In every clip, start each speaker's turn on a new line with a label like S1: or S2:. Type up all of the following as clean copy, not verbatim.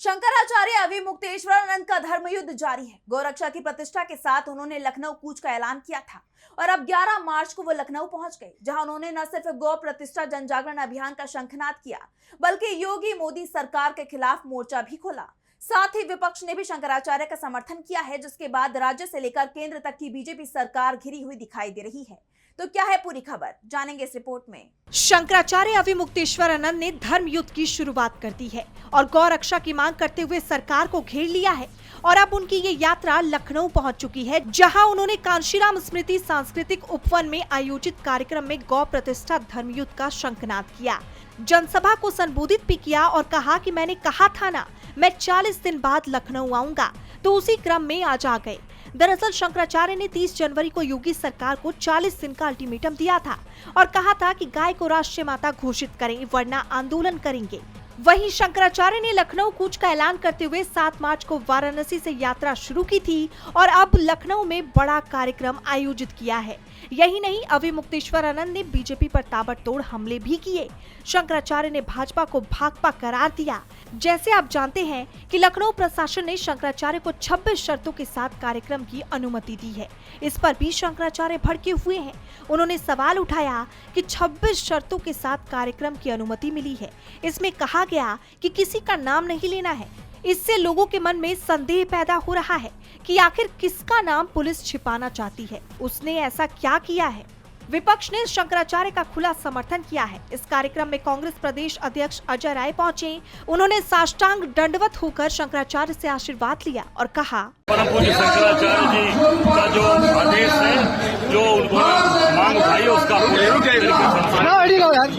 S1: शंकराचार्य अविमुक्तेश्वरानंद का धर्म युद्ध जारी है। गोरक्षा की प्रतिष्ठा के साथ उन्होंने लखनऊ कूच का ऐलान किया था और अब 11 मार्च को वो लखनऊ पहुंच गए, जहां उन्होंने न सिर्फ गौ प्रतिष्ठा जन जागरण अभियान का शंखनाद किया, बल्कि योगी मोदी सरकार के खिलाफ मोर्चा भी खोला। साथ ही विपक्ष ने भी शंकराचार्य का समर्थन किया है, जिसके बाद राज्य से लेकर केंद्र तक की बीजेपी सरकार घिरी हुई दिखाई दे रही है। तो क्या है पूरी खबर, जानेंगे इस रिपोर्ट में।
S2: शंकराचार्य अविमुक्तेश्वरानंद ने धर्म युद्ध की शुरुआत कर दी है और गौ रक्षा की मांग करते हुए सरकार को घेर लिया है और अब उनकी ये यात्रा लखनऊ पहुंच चुकी है, जहां उन्होंने कांशीराम स्मृति सांस्कृतिक उपवन में आयोजित कार्यक्रम में गौ प्रतिष्ठा धर्म युद्ध का शंखनाद किया। जनसभा को संबोधित भी किया और कहा कि मैंने कहा था ना, मैं 40 दिन बाद लखनऊ आऊंगा, तो उसी क्रम में आज आ गए। दरअसल शंकराचार्य ने 30 जनवरी को योगी सरकार को 40 दिन का अल्टीमेटम दिया था और कहा था कि गाय को राष्ट्रीय माता घोषित करें, वरना आंदोलन करेंगे। वहीं शंकराचार्य ने लखनऊ कूच का ऐलान करते हुए 7 मार्च को वाराणसी से यात्रा शुरू की थी और अब लखनऊ में बड़ा कार्यक्रम आयोजित किया है। यही नहीं, अविमुक्तेश्वरानंद ने बीजेपी पर ताबड़तोड़ हमले भी किए। शंकराचार्य ने भाजपा को भाकपा करार दिया। जैसे आप जानते हैं कि लखनऊ प्रशासन ने शंकराचार्य को 26 शर्तों के साथ कार्यक्रम की अनुमति दी है। इस पर भी शंकराचार्य भड़के हुए हैं। उन्होंने सवाल उठाया कि 26 शर्तों के साथ कार्यक्रम की अनुमति मिली है, इसमें कहा गया कि किसी का नाम नहीं लेना है। इससे लोगों के मन में संदेह पैदा हो रहा है कि आखिर किसका नाम पुलिस छिपाना चाहती है, उसने ऐसा क्या किया है। विपक्ष ने शंकराचार्य का खुला समर्थन किया है। इस कार्यक्रम में कांग्रेस प्रदेश अध्यक्ष अजय राय पहुंचे। उन्होंने साष्टांग दंडवत होकर शंकराचार्य से आशीर्वाद लिया और कहा,
S3: परम पूज्य शंकराचार्य जी का जो आदेश है, जो उन्होंने मांग उठाई, उसका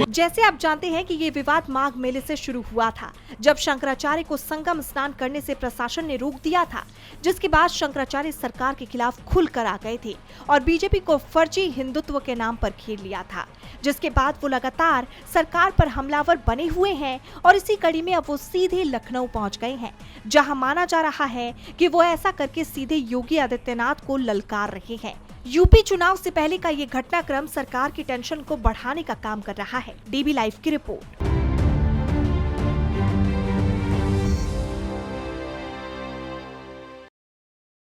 S2: जैसे आप जानते हैं कि ये विवाद माघ मेले से शुरू हुआ था, जब शंकराचार्य को संगम स्नान करने से प्रशासन ने रोक दिया था, जिसके बाद शंकराचार्य सरकार के खिलाफ खुलकर आ गए थे और बीजेपी को फर्जी हिंदुत्व के नाम पर घेर लिया था, जिसके बाद वो लगातार सरकार पर हमलावर बने हुए हैं और इसी कड़ी में अब वो सीधे लखनऊ पहुंच गए हैं, जहां माना जा रहा है कि वो ऐसा करके सीधे योगी आदित्यनाथ को ललकार रहे हैं। यूपी चुनाव से पहले का ये घटनाक्रम सरकार की टेंशन को बढ़ाने का काम कर रहा है। डीबी लाइव की रिपोर्ट।